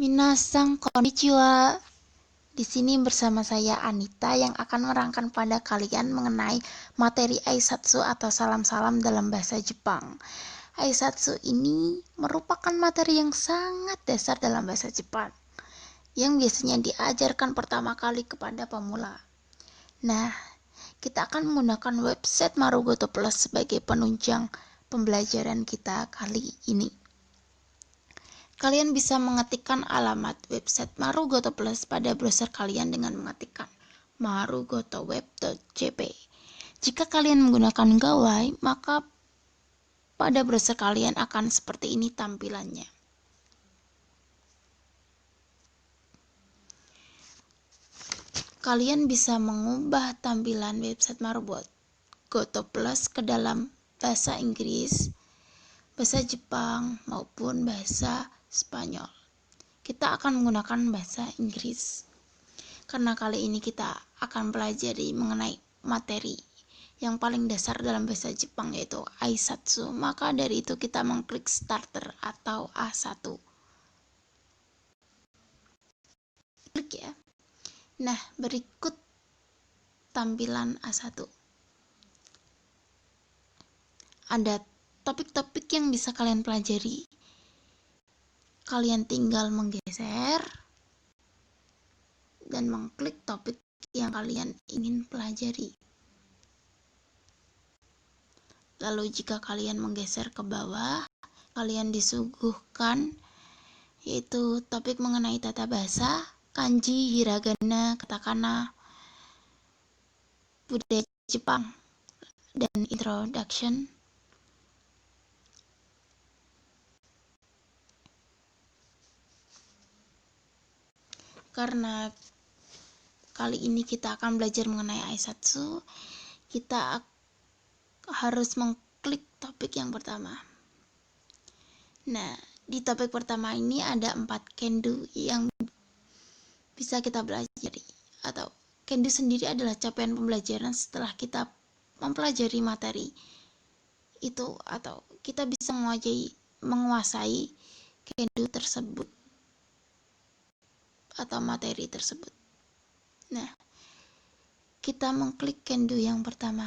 Minasang konnichiwa. Di sini bersama saya Anita yang akan menerangkan pada kalian mengenai materi Aisatsu atau salam-salam dalam bahasa Jepang. Aisatsu ini merupakan materi yang sangat dasar dalam bahasa Jepang yang biasanya diajarkan pertama kali kepada pemula. Nah, kita akan menggunakan website Marugoto Plus sebagai penunjang pembelajaran kita kali ini. Kalian bisa mengetikkan alamat website Marugoto Plus pada browser kalian dengan mengetikkan marugotoweb.jp. Jika kalian menggunakan gawai, maka pada browser kalian akan seperti ini tampilannya. Kalian bisa mengubah tampilan website Marugoto Plus ke dalam bahasa Inggris, bahasa Jepang, maupun bahasa Spanyol. Kita akan menggunakan bahasa Inggris karena kali ini kita akan pelajari mengenai materi yang paling dasar dalam bahasa Jepang, yaitu Aisatsu. Maka dari itu kita mengklik starter atau A1. Klik ya. Nah, berikut tampilan A1. Ada topik-topik yang bisa kalian pelajari. Kalian tinggal menggeser dan mengklik topik yang kalian ingin pelajari. Lalu jika kalian menggeser ke bawah, kalian disuguhkan yaitu topik mengenai tata bahasa, kanji, hiragana, katakana, budaya Jepang, dan introduction. Karena kali ini kita akan belajar mengenai Aisatsu, kita harus mengklik topik yang pertama. Nah, di topik pertama ini ada 4 kendu yang bisa kita pelajari. Atau kendu sendiri adalah capaian pembelajaran setelah kita mempelajari materi itu, atau kita bisa menguasai kendu tersebut atau materi tersebut. Nah, kita mengklik kendu yang pertama,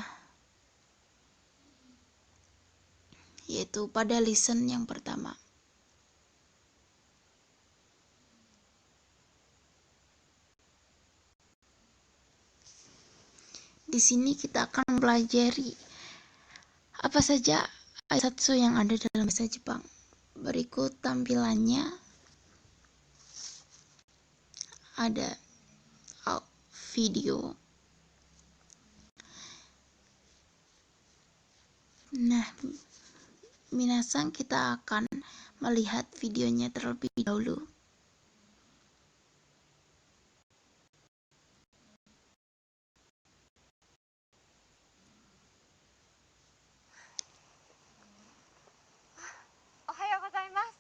yaitu pada listen yang pertama. Di sini kita akan mempelajari apa saja Aisatsu yang ada dalam bahasa Jepang. Berikut tampilannya. Ada video. Nah, minasang kita akan melihat videonya terlebih dahulu.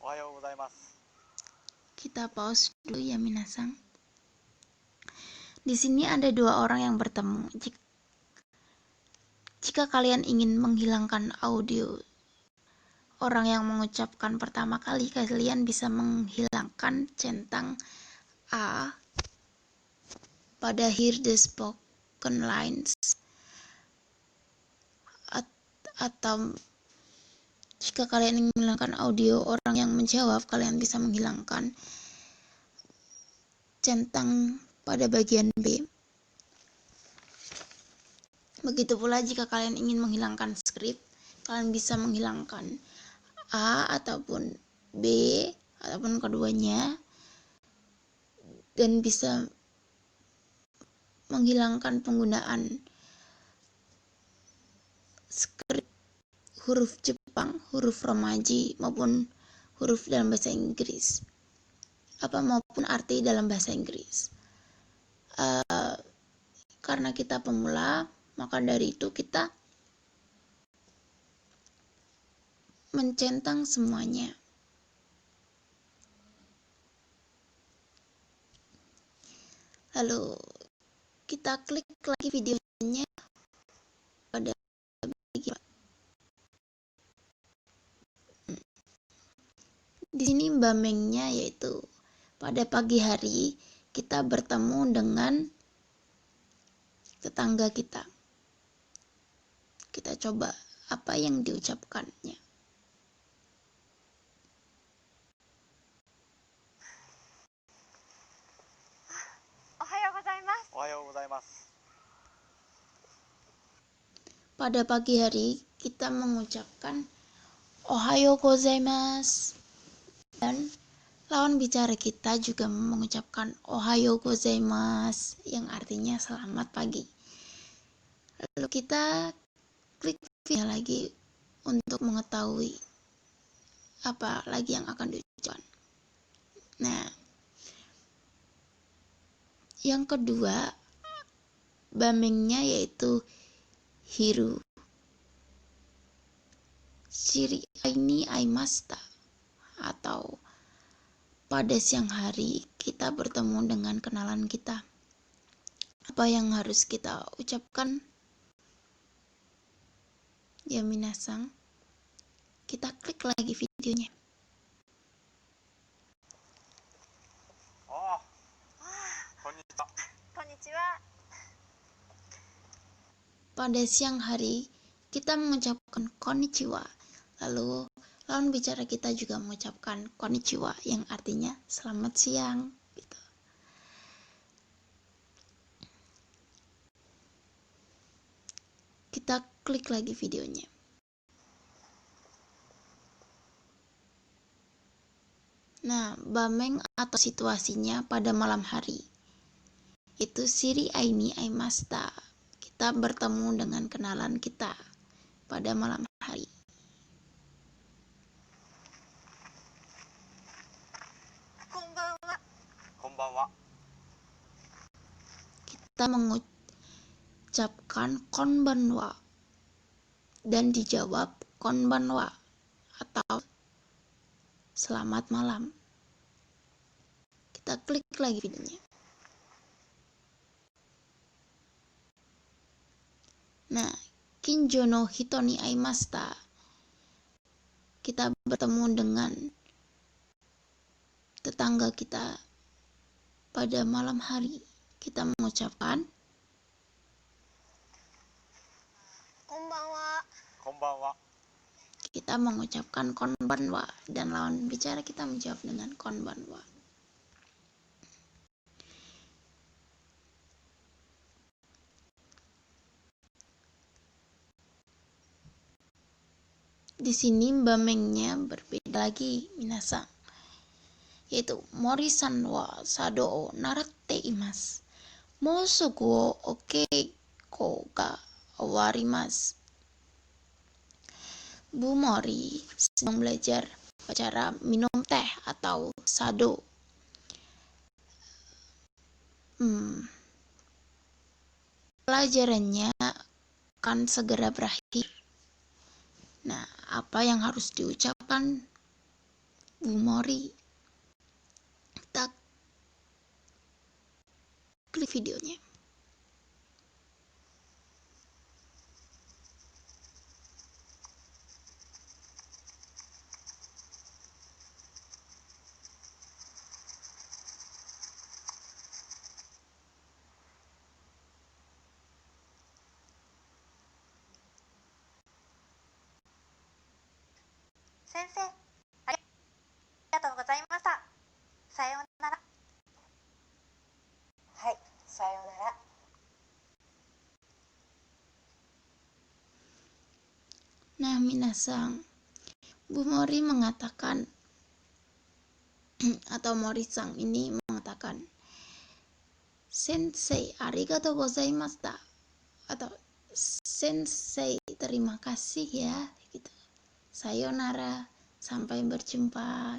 Ohayou gozaimasu. Kita pause dulu ya minasang. Di sini ada 2 orang yang bertemu. Jika kalian ingin menghilangkan audio orang yang mengucapkan pertama kali, kalian bisa menghilangkan centang A pada hear the spoken lines, atau jika kalian ingin menghilangkan audio orang yang menjawab, kalian bisa menghilangkan centang pada bagian B. Begitu pula jika kalian ingin menghilangkan skrip, kalian bisa menghilangkan A ataupun B ataupun keduanya, dan bisa menghilangkan penggunaan skrip huruf Jepang, huruf Romaji, maupun huruf dalam bahasa Inggris, maupun arti dalam bahasa Inggris. Karena kita pemula, maka dari itu kita mencentang semuanya. Lalu kita klik lagi videonya pada bagian. Di sini bamengnya yaitu pada pagi hari kita bertemu dengan tetangga kita. Kita coba apa yang diucapkannya. Ohayou gozaimasu. Pada pagi hari kita mengucapkan Ohayou gozaimasu. Dan lawan bicara kita juga mengucapkan Ohayou gozaimasu yang artinya selamat pagi. Lalu kita klik video lagi untuk mengetahui apa lagi yang akan diucapkan. Nah, yang kedua bamengnya yaitu hiru. Shiri ni aimashita, atau pada siang hari kita bertemu dengan kenalan kita. Apa yang harus kita ucapkan? Ya minasang, kita klik lagi videonya. Oh, konnichiwa. Pada siang hari kita mengucapkan konnichiwa. Lalu lawan bicara kita juga mengucapkan konnichiwa yang artinya selamat siang gitu. Kita klik lagi videonya. Nah, bameng atau situasinya pada malam hari itu shiri ni aimashita. Kita bertemu dengan kenalan kita pada malam hari. Konbanwa. Kita mengucapkan konbanwa dan dijawab konbanwa atau selamat malam. Kita klik lagi videonya. Nah, kinjo no hito ni aimashita. Kita bertemu dengan tetangga kita pada malam hari. Kita mengucapkan Konbanwa. Kita mengucapkan konbanwa dan lawan bicara kita menjawab dengan konbanwa. Di sini bamengnya berbeda lagi minasang, yaitu Mori-san wa sado o naratte imasu. Mou sugu o okeiko ga owarimasu. Bu Mori sedang belajar cara minum teh atau sado. Pelajarannya akan segera berakhir. Nah, apa yang harus diucapkan Bu Mori? Kita klik videonya. Sensei, arigatou gozaimashita. Sayonara. Hai, sayonara. Nah, minasang, Bu Mori mengatakan atau Mori-san ini mengatakan Sensei, arigatou gozaimashita, atau Sensei, terima kasih ya gitu. Sayonara, sampai berjumpa,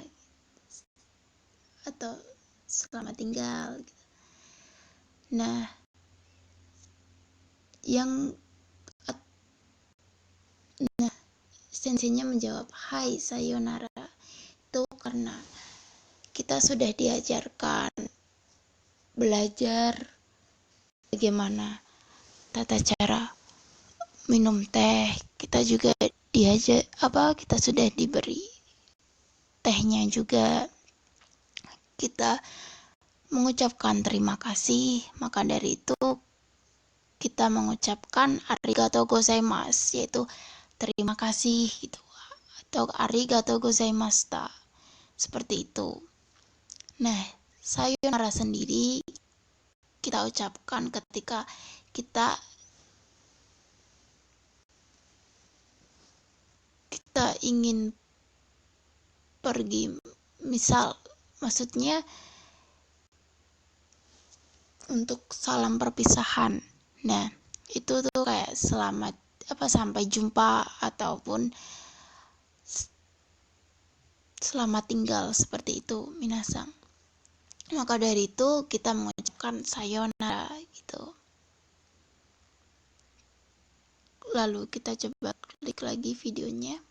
atau selamat tinggal gitu. Nah, senseinya menjawab hai sayonara itu karena kita sudah diajarkan belajar bagaimana tata cara minum teh. Kita juga kita sudah diberi tehnya juga. kita mengucapkan terima kasih. Maka dari itu kita mengucapkan arigatou gozaimasu, yaitu terima kasih gitu, atau arigatou gozaimashita, seperti itu. Nah, sayonara sendiri kita ucapkan ketika kita ingin pergi, maksudnya untuk salam perpisahan. Nah, itu tuh kayak selamat sampai jumpa ataupun selamat tinggal, seperti itu minasang. Maka dari itu kita mengucapkan sayonara gitu. Lalu kita coba klik lagi videonya.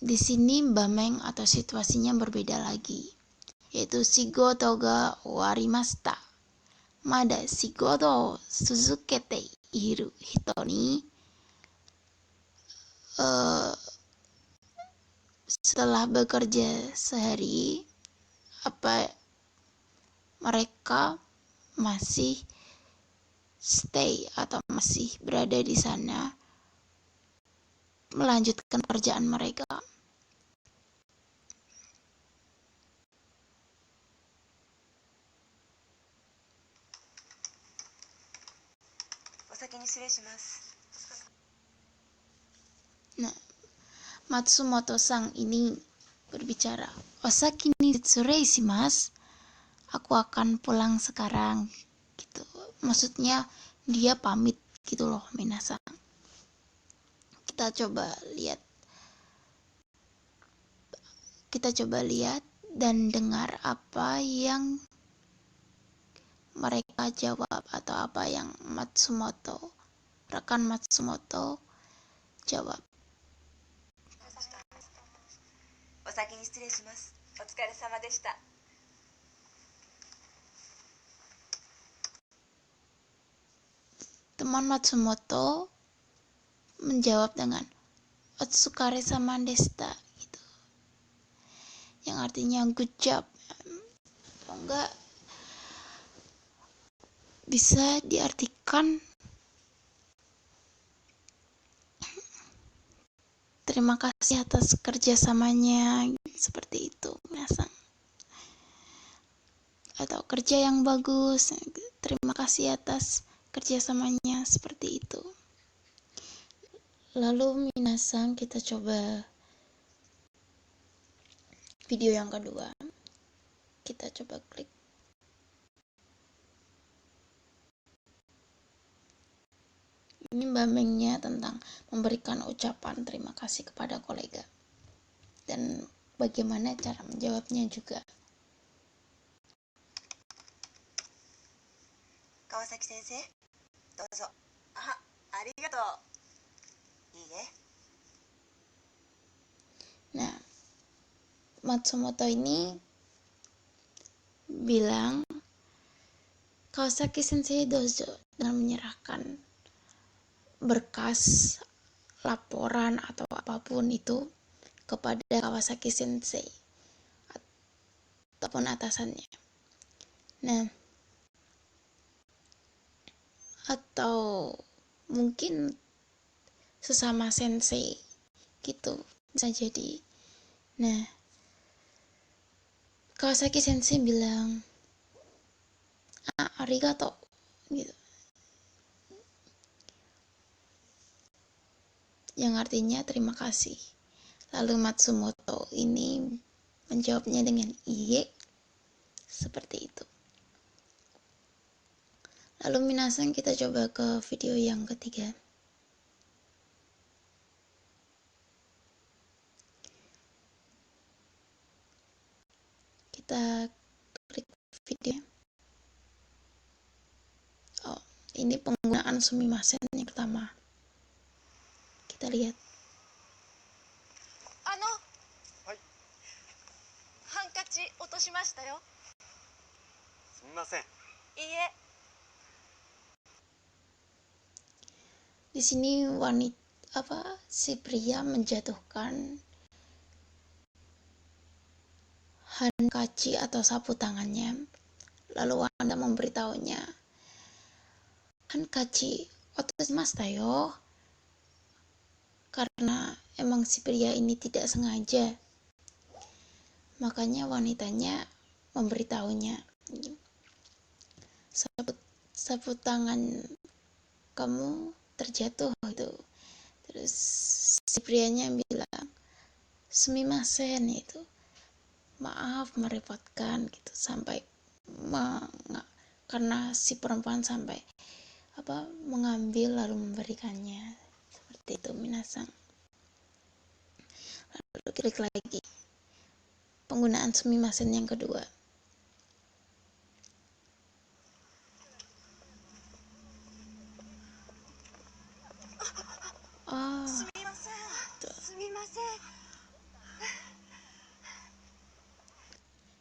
Di sini bameng atau situasinya berbeda lagi, yaitu shigoto ga owarimashita. Mada shigoto suzukete iru hito ni, setelah bekerja sehari, mereka masih stay atau masih berada di sana melanjutkan pekerjaan mereka. Nah, Matsumoto Sang ini berbicara, "Osaki ni shitsurei shimasu." Aku akan pulang sekarang gitu. Maksudnya dia pamit gitu loh, minasang. Kita coba lihat dan dengar apa yang mereka jawab, atau apa yang rekan Matsumoto jawab. Teman Matsumoto menjawab dengan "Otsukare sama deshita" gitu. Yang artinya good job. Atau enggak bisa diartikan terima kasih atas kerjasamanya, seperti itu minasang. Atau kerja yang bagus, terima kasih atas kerjasamanya, seperti itu. Lalu minasang kita coba video yang kedua. Kita coba klik. Ini bamengnya tentang memberikan ucapan terima kasih kepada kolega dan bagaimana cara menjawabnya juga. Kawasaki sensei, dozo. Ah, arigatou. Iie. Nah, Matsumoto ini bilang Kawasaki sensei dozo, dengan menyerahkan berkas laporan atau apapun itu kepada Kawasaki sensei ataupun atasannya. Nah, atau mungkin sesama sensei gitu, bisa jadi. Nah, Kawasaki sensei bilang arigato gitu, yang artinya terima kasih. Lalu Matsumoto ini menjawabnya dengan iye, seperti itu. Lalu minasang kita coba ke video yang ketiga. Kita klik video. Oh, ini penggunaan sumimasen yang pertama. Kita lihat. Hai. Hankachi otoshimashita yo. Sumimasen. Iie. Di sini si pria menjatuhkan hankachi atau sapu tangannya, lalu Wanda memberitahunya, hankachi otoshimashita yo, karena emang si pria ini tidak sengaja. Makanya wanitanya memberitahunya, sapu tangan kamu terjatuh itu. Terus si prianya bilang, sumimasen, itu maaf merepotkan gitu, sampai karena si perempuan sampai mengambil lalu memberikannya. Seperti itu minasang. Lalu klik lagi penggunaan sumimasen yang kedua.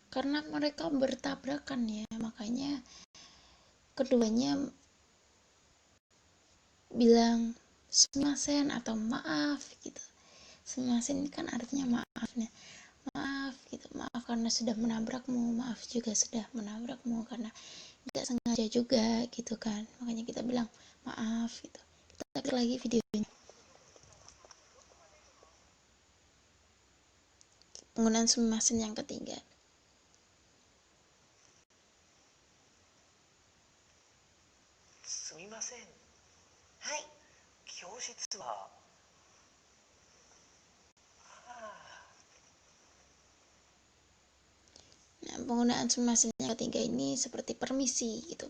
Karena mereka bertabrakan ya, makanya keduanya bilang sumimasen atau maaf gitu. Sumimasen kan artinya maaf. Nah, maaf gitu, maaf karena sudah menabrakmu, maaf juga sudah menabrakmu karena nggak sengaja juga gitu kan. Makanya kita bilang maaf gitu. Kita klik lagi videonya. Penggunaan sumimasen yang ketiga. Sumimasen. Hai, 教室は Nah, penggunaan sumimasen yang ketiga ini seperti permisi gitu.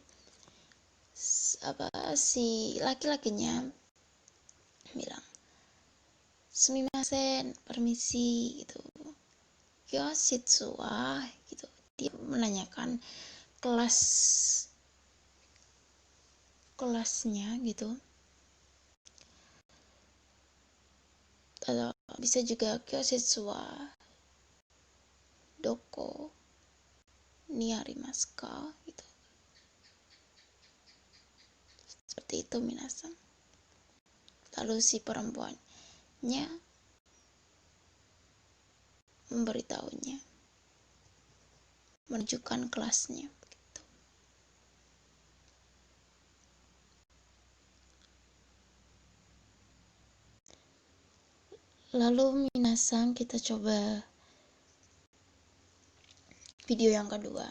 Si laki-lakinya bilang sumimasen, permisi gitu. Kyoshitsu wa gitu. Dia menanyakan kelasnya gitu. Atau bisa juga kyoshitsu wa doko ni arimasu ka gitu. Seperti itu minasang. Lalu si perempuannya memberitahunya, menunjukkan kelasnya begitu. Lalu minasang kita coba video yang kedua.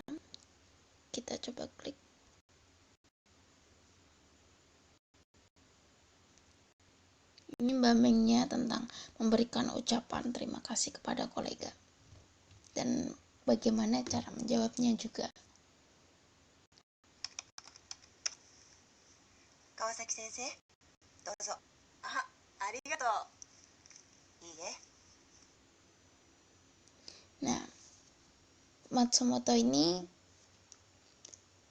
Kita coba klik. Ini bamengnya tentang memberikan ucapan terima kasih kepada kolega dan bagaimana cara menjawabnya juga. Kawasaki sensei, dozo. Ah, arigato. Iie. Nah, Matsumoto ini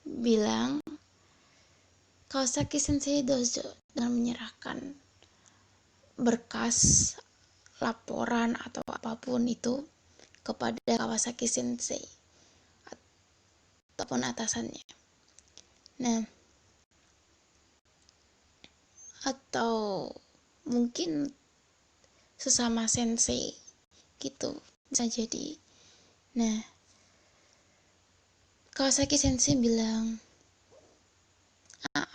bilang Kawasaki sensei dozo dengan menyerahkan berkas laporan atau apapun itu kepada Kawasaki sensei ataupun atasannya. Nah, atau mungkin sesama sensei gitu bisa jadi. Nah, Kawasaki sensei bilang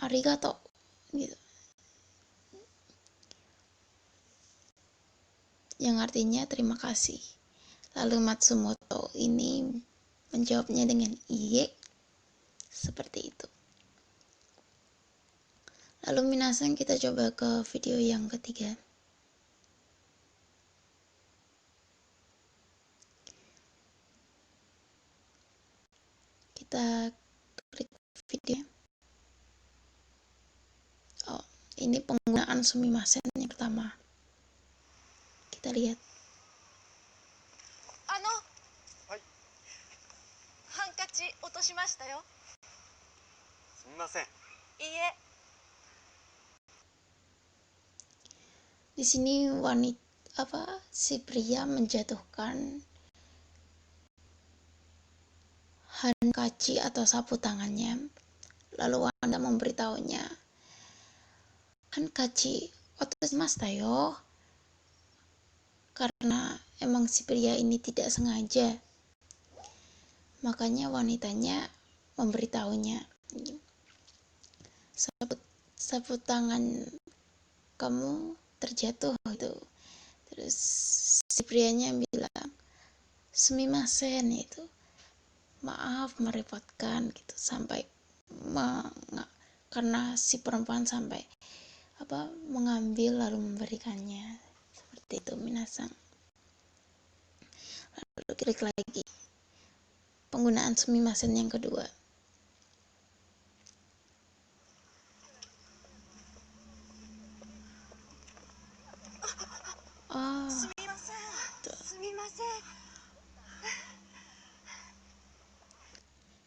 arigato gitu, yang artinya terima kasih. Lalu Matsumoto ini menjawabnya dengan iye, seperti itu. Lalu minasang kita coba ke video yang ketiga. Kita klik video. Oh, ini penggunaan sumimasen yang pertama. Kita lihat. Hai. Hankachi otoshimashita yo. Sumimasen. Iie. Di sini si pria menjatuhkan hankachi atau sapu tangannya, lalu Wanda memberitahunya, hankachi otoshimashita yo, karena emang si pria ini tidak sengaja, makanya wanitanya memberitahunya, sapu tangan kamu terjatuh gitu. Terus si prianya bilang sumimasen, itu maaf merepotkan gitu, sampai karena si perempuan sampai mengambil lalu memberikannya, seperti itu minasang. Lalu klik lagi penggunaan sumimasen yang kedua.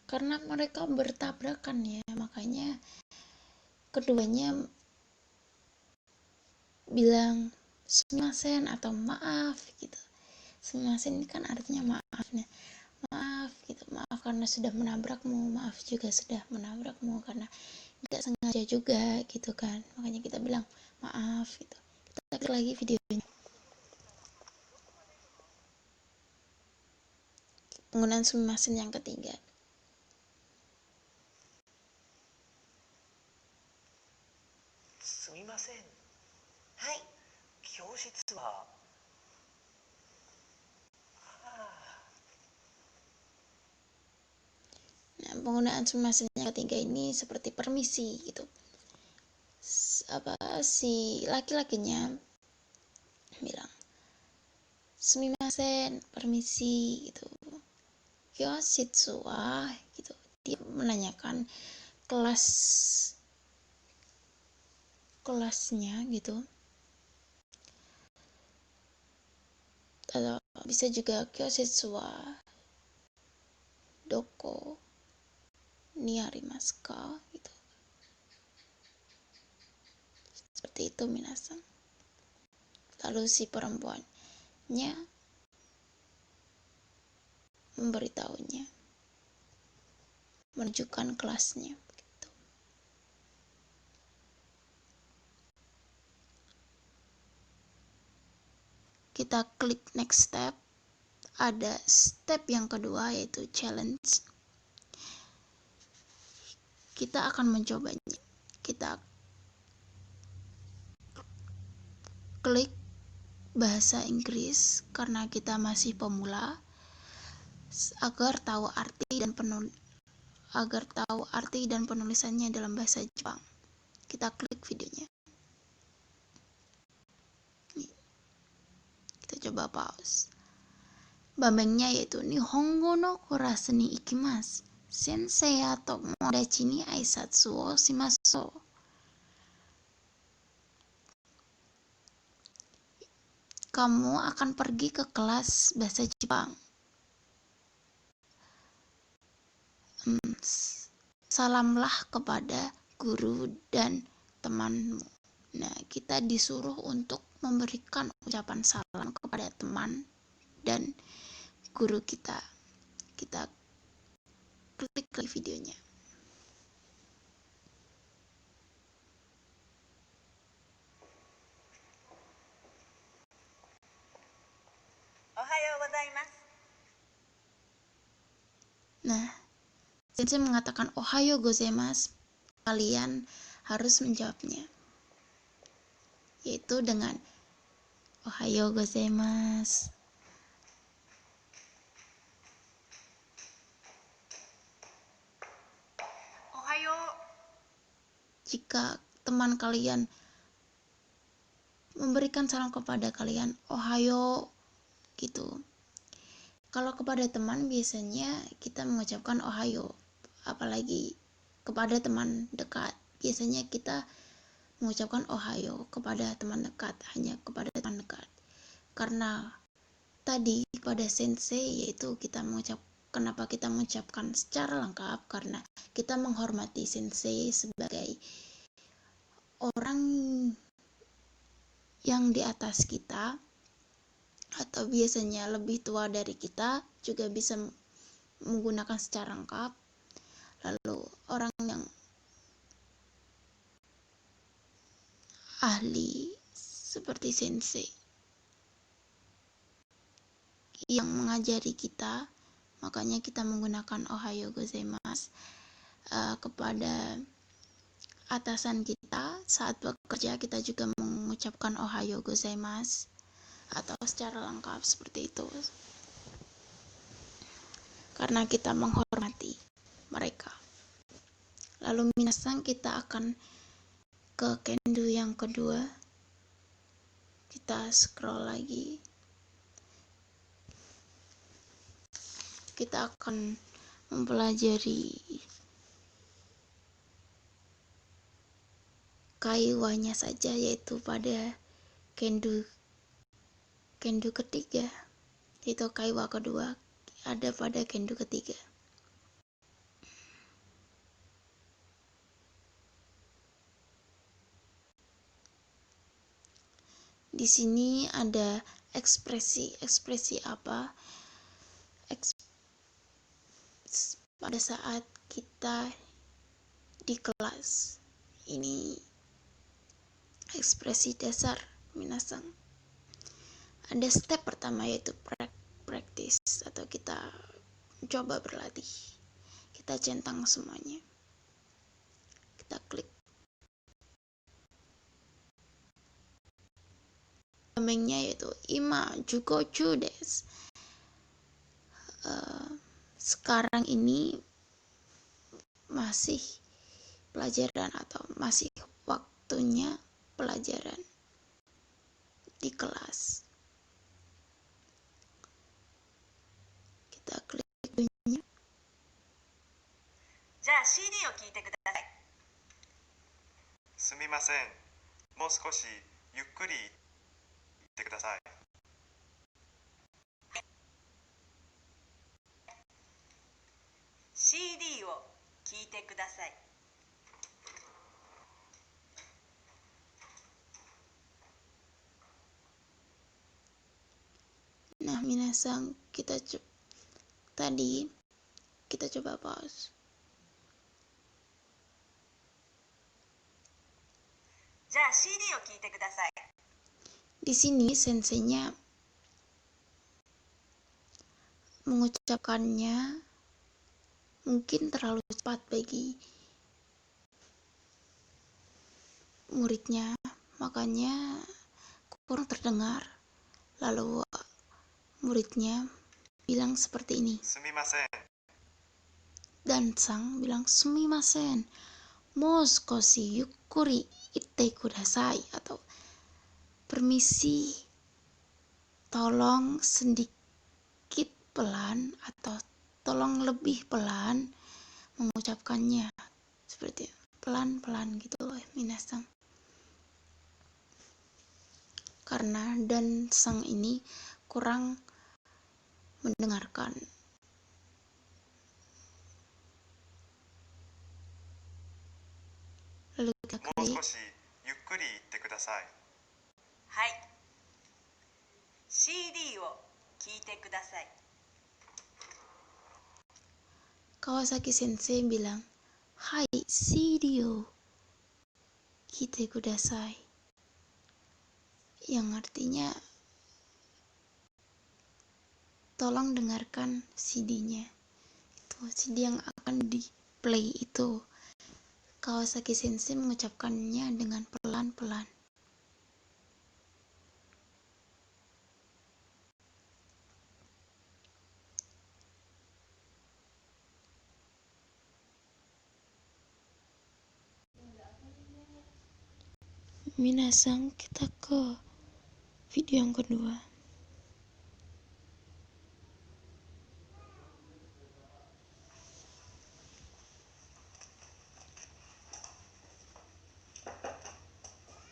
Karena mereka bertabrakan ya, makanya keduanya bilang sumimasen atau maaf gitu. Sumimasen ini kan artinya maaf, nah maaf gitu, maaf karena sudah menabrakmu, maaf juga sudah menabrakmu karena nggak sengaja juga gitu kan, makanya kita bilang maaf gitu. Kita klik lagi videonya. Penggunaan sumimasen yang ketiga. Sumimasen. Hai, 教室は Nah, penggunaan sumimasen yang ketiga ini seperti permisi gitu. Si laki-lakinya bilang sumimasen, permisi gitu. Kyoshitsu wa gitu. Dia menanyakan kelasnya gitu. Atau bisa juga kyoshitsu wa doko ni arimasu ka gitu. Seperti itu minasang. Lalu si perempuannya memberitahunya, menunjukkan kelasnya begitu. Kita klik next step. Ada step yang kedua yaitu challenge. Kita akan mencobanya. Kita klik bahasa Inggris karena kita masih pemula, agar tahu arti dan penulisannya dalam bahasa Jepang. Kita klik videonya. Kita coba pause. Bambangnya yaitu Nihongo no kelas ni ikimasu. Sensei ya tomodachi ni aisatsu wo shimasu. Kamu akan pergi ke kelas bahasa Jepang. Salamlah kepada guru dan temanmu. Nah, kita disuruh untuk memberikan ucapan salam kepada teman dan guru kita. Kita klik ke videonya. Ohayou gozaimasu. Nah, sensei mengatakan ohayou gozaimasu. Kalian harus menjawabnya, yaitu dengan ohayou gozaimasu. Ohayou. Jika teman kalian memberikan salam kepada kalian, ohayou gitu. Kalau kepada teman biasanya kita mengucapkan ohayou, apalagi kepada teman dekat. Biasanya kita mengucapkan ohayou kepada teman dekat, hanya kepada teman dekat. Karena tadi kepada sensei, yaitu kenapa kita mengucapkan secara lengkap, karena kita menghormati sensei sebagai orang yang di atas kita, atau biasanya lebih tua dari kita, juga bisa menggunakan secara lengkap. Lalu orang yang ahli seperti sensei yang mengajari kita. Makanya kita menggunakan ohayo gozaimasu kepada atasan kita. Saat bekerja kita juga mengucapkan ohayo gozaimasu atau secara lengkap seperti itu, karena kita menghormati mereka. Lalu minasan, kita akan ke kendo yang kedua. Kita scroll lagi. Kita akan mempelajari kaiwanya saja, yaitu pada kendo ketiga, yaitu kaiwa kedua ada pada kendo ketiga. Di sini ada ekspresi apa? Pada saat kita di kelas. Ini ekspresi dasar minasan. Ada step pertama, yaitu practice atau kita coba berlatih. Kita centang semuanya. Kita klik. Namanya yaitu ima jugochu desu. Sekarang ini masih pelajaran atau masih waktunya pelajaran di kelas. Kita klik videonya. じゃあ CD を聞いてください。すみません。もう少しゆっくり言ってください。CD を聞いてください。Nah, minasan, tadi kita coba pause. じゃあ CD を聞いてください。 Di sini senseinya mengucapkannya mungkin terlalu cepat bagi muridnya, makanya kurang terdengar. Lalu muridnya bilang seperti ini. すみません。 Dan sang bilang, sumimasen, mou sukoshi yukkuri itte kudasai, atau permisi, tolong sedikit pelan atau tolong lebih pelan mengucapkannya. Seperti pelan-pelan gitu loh minasan. Karena dan sang ini kurang mendengarkan. Lalu kita もう klik. 少しゆっくり言ってください。はい。CD を聞いてください。 Kawasaki Sensei bilang, "Hai, CD o kite kudasai." Yang artinya, tolong dengarkan CD-nya. Itu CD yang akan di play itu. Kawasaki Sensei mengucapkannya dengan pelan-pelan. Minasan, kita ke video yang kedua.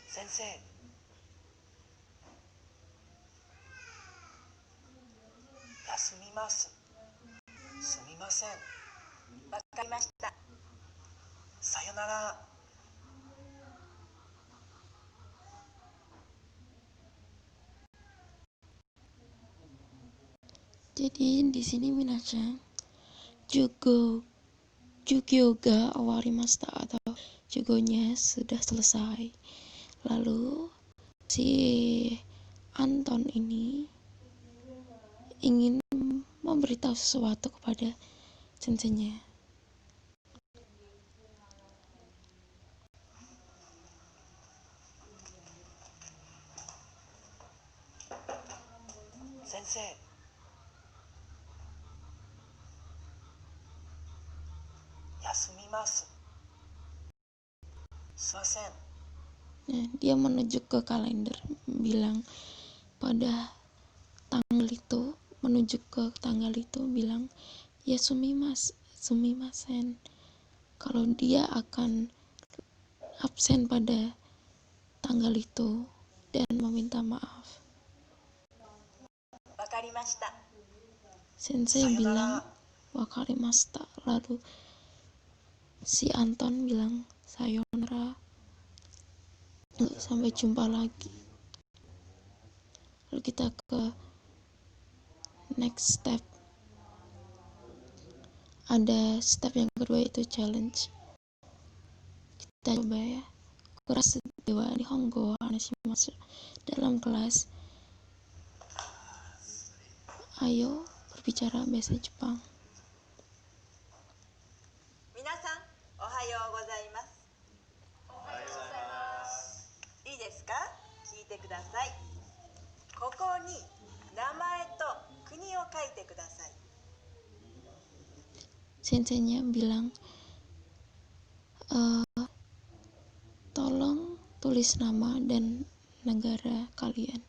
先生。休みます。すみません。わかりました。さよなら。 Jadi di sini minasan, Jugyoga awarimashita atau jugonya sudah selesai. Lalu si Anton ini ingin memberitahu sesuatu kepada senseinya. Sensei, yasumimasu. Sumasen. Nah, dia menunjuk ke kalender, bilang pada tanggal itu, menunjuk ke tanggal itu, bilang ya sumimasen, kalau dia akan absen pada tanggal itu dan meminta maaf. Wakarimashita. Sensei bilang wakarimashita, lalu si Anton bilang sayonara, sampai jumpa lagi. Lalu kita ke next step. Ada step yang kedua, itu challenge. Kita coba ya. Kurasu dewa nihongo wa hanashimasu. Dalam kelas, ayo berbicara bahasa Jepang. Minasan, ohayou gozaimasu. Ii desu ka? Kiite kudasai. Koko ni namae to kuni o kaite kudasai. Senseinya bilang, tolong tulis nama dan negara kalian.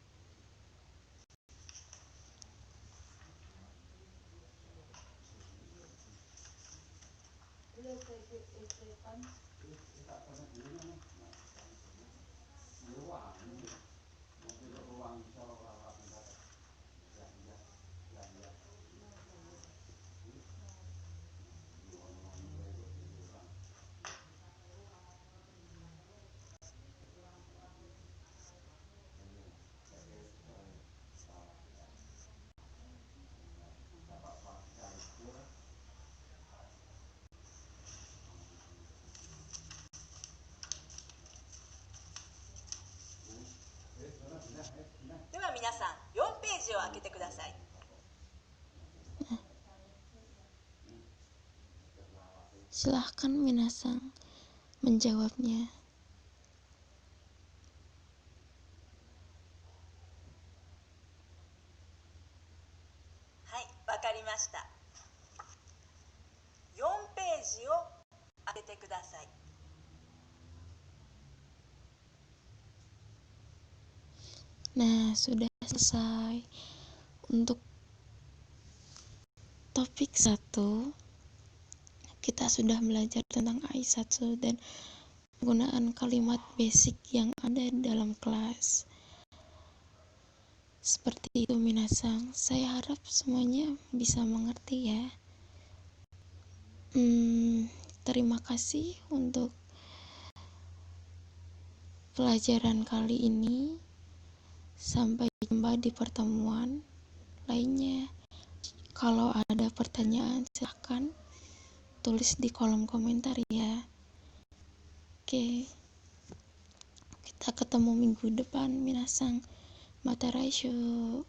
Dewa minasan, 4 ページを開けてください。Silahkan minasang menjawabnya. Hai, わかりました。4ページを開けてください。Nah, sudah selesai. Untuk topik 1, kita sudah belajar tentang Aisatsu dan penggunaan kalimat basic yang ada dalam kelas. Seperti itu minasang, saya harap semuanya bisa mengerti ya. Terima kasih untuk pelajaran kali ini. Sampai jumpa di pertemuan lainnya. Kalau ada pertanyaan, silahkan tulis di kolom komentar ya. Oke, kita ketemu minggu depan minasang. Mata raisho.